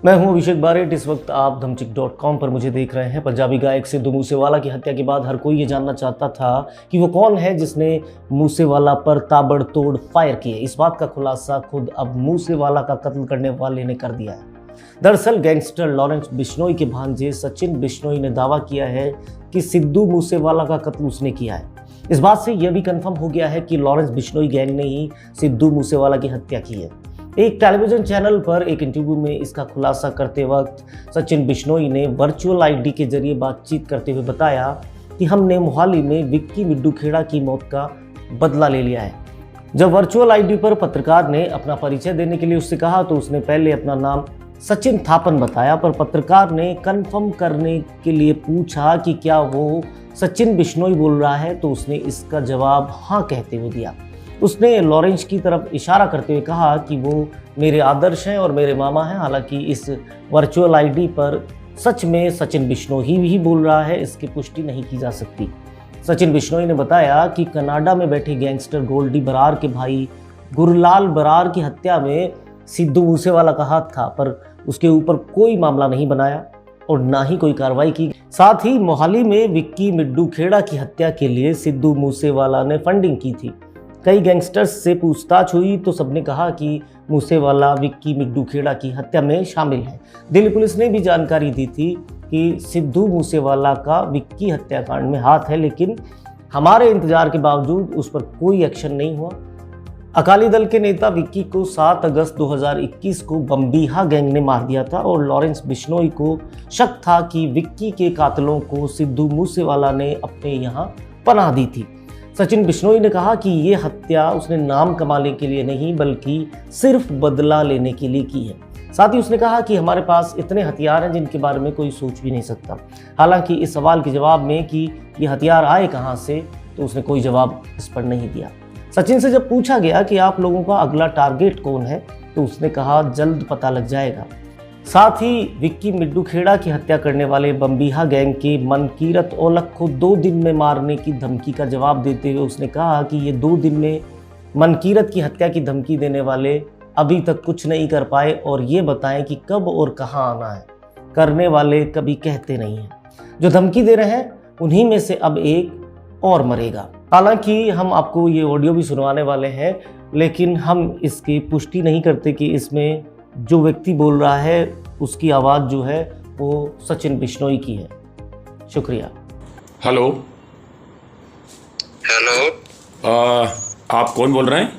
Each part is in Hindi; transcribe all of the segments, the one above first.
मैं हूं अभिषेक बारेट। इस वक्त आप धमचिक.com पर मुझे देख रहे हैं। पंजाबी गायक सिद्धू मूसेवाला की हत्या के बाद हर कोई ये जानना चाहता था कि वो कौन है जिसने मूसेवाला पर ताबड़तोड़ फायर किए। इस बात का खुलासा खुद अब मूसेवाला का कत्ल करने वाले ने कर दिया है। दरअसल गैंगस्टर लॉरेंस बिश्नोई के भांजे सचिन बिश्नोई ने दावा किया है कि सिद्धू मूसेवाला का कत्ल उसने किया है। इस बात से यह भी कंफर्म हो गया है कि लॉरेंस बिश्नोई गैंग ने ही सिद्धू मूसेवाला की हत्या की है। एक टेलीविजन चैनल पर एक इंटरव्यू में इसका खुलासा करते वक्त सचिन बिश्नोई ने वर्चुअल आईडी के जरिए बातचीत करते हुए बताया कि हमने मोहाली में विक्की मिड्डू खेड़ा की मौत का बदला ले लिया है। जब वर्चुअल आईडी पर पत्रकार ने अपना परिचय देने के लिए उससे कहा तो उसने पहले अपना नाम सचिन थापन बताया, पर पत्रकार ने कंफर्म करने के लिए पूछा कि क्या वो सचिन बिश्नोई बोल रहा है, तो उसने इसका जवाब हाँ कहते हुए दिया। उसने लॉरेंस की तरफ इशारा करते हुए कहा कि वो मेरे आदर्श हैं और मेरे मामा हैं। हालांकि इस वर्चुअल आईडी पर सच में सचिन बिश्नोई ही बोल रहा है, इसकी पुष्टि नहीं की जा सकती। सचिन बिश्नोई ने बताया कि कनाडा में बैठे गैंगस्टर गोल्डी बरार के भाई गुरलाल बरार की हत्या में सिद्धू मूसेवाला का हाथ था, पर उसके ऊपर कोई मामला नहीं बनाया और ना ही कोई कार्रवाई की। साथ ही मोहाली में विक्की मिड्डू खेड़ा की हत्या के लिए सिद्धू मूसेवाला ने फंडिंग की थी। कई गैंगस्टर्स से पूछताछ हुई तो सबने कहा कि मूसेवाला विक्की मिड्डू खेड़ा की हत्या में शामिल है। दिल्ली पुलिस ने भी जानकारी दी थी कि सिद्धू मूसेवाला का विक्की हत्याकांड में हाथ है, लेकिन हमारे इंतजार के बावजूद उस पर कोई एक्शन नहीं हुआ। अकाली दल के नेता विक्की को 7 अगस्त 2021 को बम्बीहा गैंग ने मार दिया था और लॉरेंस बिश्नोई को शक था कि विक्की के कातलों को सिद्धू मूसेवाला ने अपने यहाँ पनाह दी थी। सचिन बिश्नोई ने कहा कि ये हत्या उसने नाम कमाने के लिए नहीं बल्कि सिर्फ बदला लेने के लिए की है। साथ ही उसने कहा कि हमारे पास इतने हथियार हैं जिनके बारे में कोई सोच भी नहीं सकता। हालांकि इस सवाल के जवाब में कि ये हथियार आए कहां से, तो उसने कोई जवाब इस पर नहीं दिया। सचिन से जब पूछा गया कि आप लोगों का अगला टारगेट कौन है, तो उसने कहा जल्द पता लग जाएगा। साथ ही विक्की मिड्डू खेड़ा की हत्या करने वाले बम्बीहा गैंग के मनकीरत औलख को 2 दिन में मारने की धमकी का जवाब देते हुए उसने कहा कि ये 2 दिन में मनकीरत की हत्या की धमकी देने वाले अभी तक कुछ नहीं कर पाए और ये बताएं कि कब और कहां आना है। करने वाले कभी कहते नहीं हैं। जो धमकी दे रहे हैं उन्हीं में से अब एक और मरेगा। हालांकि हम आपको ये ऑडियो भी सुनवाने वाले हैं, लेकिन हम इसकी पुष्टि नहीं करते कि इसमें जो व्यक्ति बोल रहा है उसकी आवाज़ जो है वो सचिन बिश्नोई की है। शुक्रिया। हेलो हेलो, आप कौन बोल रहे हैं?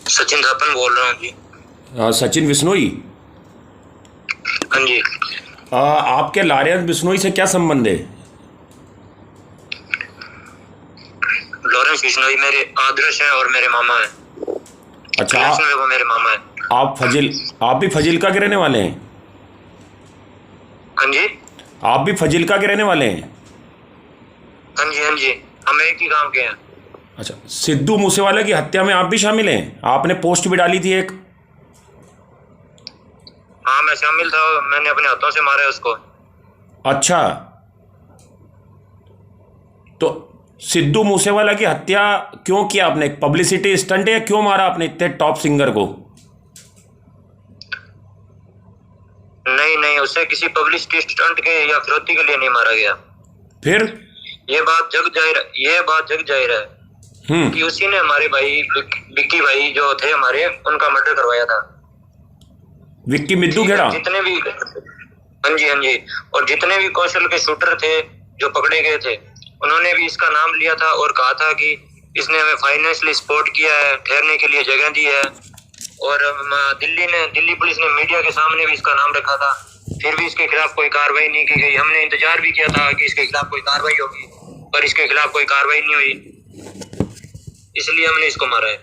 सचिन थापन बोल रहा हूँ जी। सचिन बिश्नोई? हाँ जी। आपके लॉरेंस बिश्नोई से क्या संबंध है? लॉरेंस बिश्नोई मेरे आदर्श हैं और मेरे मामा हैं। अच्छा, वो मेरे मामा हैं। आप भी फजिल्का के रहने वाले हैं? हाँ जी। आप भी फजिल्का के रहने वाले हैं? हाँ जी, हाँ जी, हम एक ही गांव के हैं। अच्छा, सिद्धू मूसेवाला की हत्या में आप भी शामिल हैं? आपने पोस्ट भी डाली थी एक। हाँ, मैं शामिल था, मैंने अपने हाथों से मारा है उसको। अच्छा, तो सिद्धू मूसेवाला की हत्या क्यों किया आपने? पब्लिसिटी स्टंट है? क्यों मारा आपने इतने टॉप सिंगर को? नहीं, उससे किसी पब्लिसिटी स्टंट के या फिरौती के लिए नहीं मारा गया। फिर ये बात जग जाहिर है कि उसी ने हमारे भाई विक्की भाई जो थे हमारे, उनका मर्डर करवाया था। विक्की मिड्डू खेड़ा? जितने भी, हाँ जी, और जितने भी कौशल के शूटर थे जो पकड़े गए थे, उन्होंने भी इसका नाम लिया था और कहा था कि इसने हमें फाइनेंशियली सपोर्ट किया है, ठहरने के लिए जगह दी है। और दिल्ली पुलिस ने मीडिया के सामने भी इसका नाम रखा था, फिर भी इसके खिलाफ कोई कार्रवाई नहीं की गई। हमने इंतजार भी किया था कि इसके खिलाफ कोई कार्रवाई होगी, पर इसके खिलाफ कोई कार्रवाई नहीं हुई, इसलिए हमने इसको मारा है।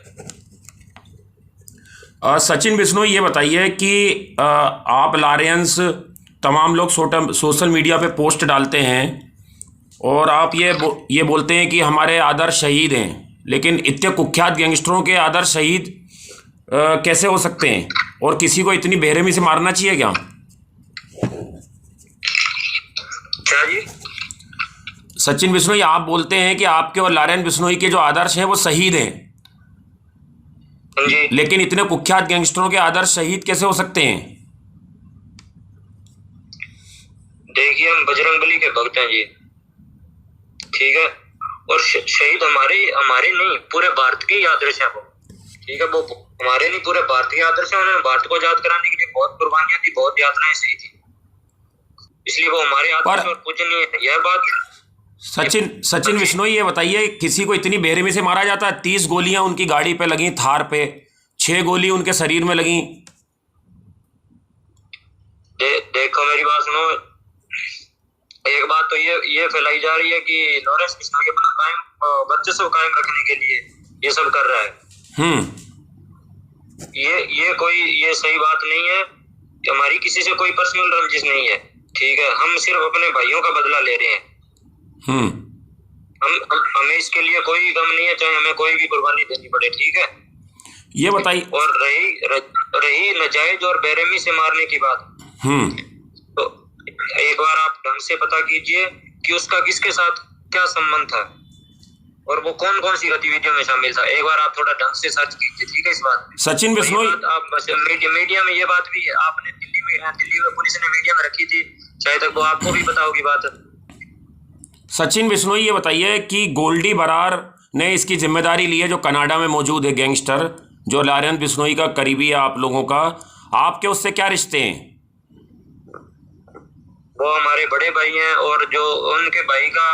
सचिन बिश्नोई, ये बताइए कि आप लॉरेंस, तमाम लोग सोशल मीडिया पे पोस्ट डालते हैं और आप ये बोलते हैं कि हमारे आदर्श शहीद हैं, लेकिन इतने कुख्यात गैंगस्टरों के आदर्श शहीद कैसे हो सकते हैं? और किसी को इतनी बेरहमी से मारना चाहिए क्या? क्या जी? सचिन बिश्नोई, आप बोलते हैं कि आपके और लॉरेंस बिश्नोई के जो आदर्श हैं वो शहीद हैं, जी। लेकिन इतने कुख्यात गैंगस्टरों के आदर्श शहीद कैसे हो सकते हैं? देखिए हम बजरंगबली के भक्त हैं जी, ठीक है। और शहीद हमारे हमारे नहीं पूरे भारत के ही आदर्श है वो, ठीक है। वो हमारे नहीं पूरे भारत के आदर्श है। उन्होंने भारत को आजाद कराने के लिए बहुत कुर्बानियां दी, बहुत यातनाएं सही थी, इसलिए वो हमारे आदर्श और पूजनीय है। यह बात सचिन बिश्नोई, ये बताइए, किसी को इतनी बेरहमी से मारा जाता है? 30 गोलियां उनकी गाड़ी पे लगी, थार पे 6 गोली उनके शरीर में लगी। देखो मेरी बात सुनो, एक बात तो ये फैलाई जा रही है कि लॉरेंस बिश्नोई अपना कायम वर्चस्व कायम रखने के लिए ये सब कर रहा है। ये सही बात नहीं है। हमारी किसी से कोई पर्सनल रंजिश नहीं है, ठीक है। हम सिर्फ अपने भाइयों का बदला ले रहे हैं। हमें इसके लिए कोई गम नहीं है, चाहे हमें कोई भी कुर्बानी देनी पड़े, ठीक है। ये बताइए, और रही नाजायज और बेरहमी से मारने की बात, तो एक बार आप ढंग से पता कीजिए कि उसका किसके साथ क्या संबंध था और वो कौन कौन सी गतिविधियों में शामिल था। एक बार आप थोड़ा ढंग से सर्च कीजिए, ठीक है। इस बात में सचिन बिश्नोई, आप मीडिया में ये बात भी आपने दिल्ली में पुलिस ने मीडिया में रखी थी, शायद तक वो आपको भी पता होगी बात। सचिन बिश्नोई, ये बताइए कि गोल्डी बरार ने इसकी जिम्मेदारी ली है, जो कनाडा में मौजूद है गैंगस्टर, जो लॉरेंस बिश्नोई का करीबी है आप लोगों का। आपके उससे क्या रिश्ते हैं? वो हमारे बड़े भाई हैं, और जो उनके भाई का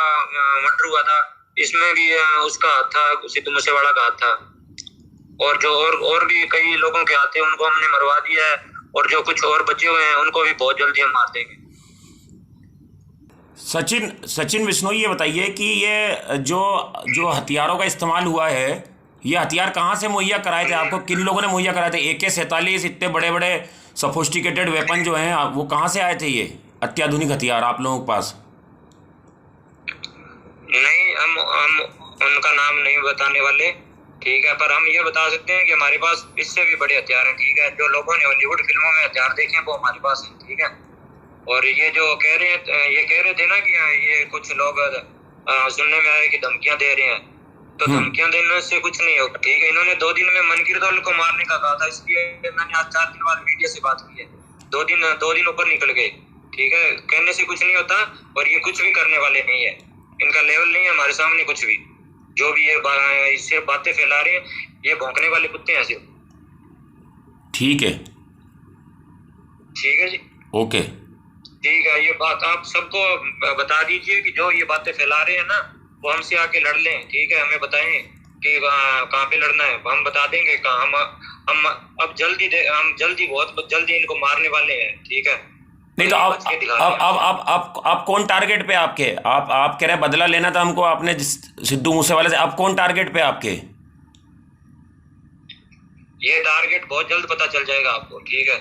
मर्डर हुआ था इसमें भी उसका हाथ था, सिद्धू मूसेवाला का हाथ था। और जो और भी कई लोगों के हाथ थे, उनको हमने मरवा दिया है। और जो कुछ और बचे हुए हैं उनको भी बहुत जल्दी हम मार देंगे। सचिन बिश्नोई, ये बताइए कि ये जो हथियारों का इस्तेमाल हुआ है, ये हथियार कहाँ से मुहैया कराए थे आपको? किन लोगों ने मुहैया कराए थे? AK-47 इतने बड़े बड़े सोफिस्टिकेटेड वेपन जो हैं, वो कहाँ से आए थे ये अत्याधुनिक हथियार आप लोगों के पास? नहीं, हम उनका नाम नहीं बताने वाले, ठीक है। पर हम ये बता सकते हैं कि हमारे पास इससे भी बड़े हथियार हैं, ठीक है। जो लोगों ने हॉलीवुड फिल्मों में हथियार देखे हैं वो हमारे पास हैं, ठीक है। और ये जो कह रहे थे ना कि ये कुछ लोग सुनने में आए कि धमकियां दे रहे हैं, तो धमकियां देने से कुछ नहीं होगा, ठीक है। इन्होंने 2 दिन में मनकीरदौल को मारने का कहा था, इसलिए मैंने आज 4 दिन बाद मीडिया से बात की है। 2 दिन ऊपर निकल गए, ठीक है। कहने से कुछ नहीं होता, और ये कुछ भी करने वाले नहीं है। इनका लेवल नहीं है हमारे सामने कुछ भी। जो भी ये सिर्फ बातें फैला रहे हैं, ये भौंकने वाले कुत्ते हैं सिर्फ। ठीक है जी, ओके, ठीक है। ये बात आप सबको बता दीजिए कि जो ये बातें फैला रहे हैं ना, वो हमसे आके लड़ लें, ठीक है। हमें बताएं कि कहाँ पे लड़ना है, हम बता देंगे कहाँ। हम अब जल्दी बहुत जल्दी इनको मारने वाले हैं, ठीक है। नहीं तो अब कौन टारगेट पे आपके? आप कह रहे बदला लेना था हमको आपने सिद्धू मूसेवाले से, अब कौन टारगेट पे आपके? ये टारगेट बहुत जल्द पता चल जाएगा आपको, ठीक है।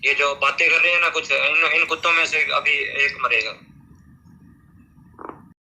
ये जो बातें कर रहे हैं ना कुछ, इन कुत्तों में से अभी एक मरेगा।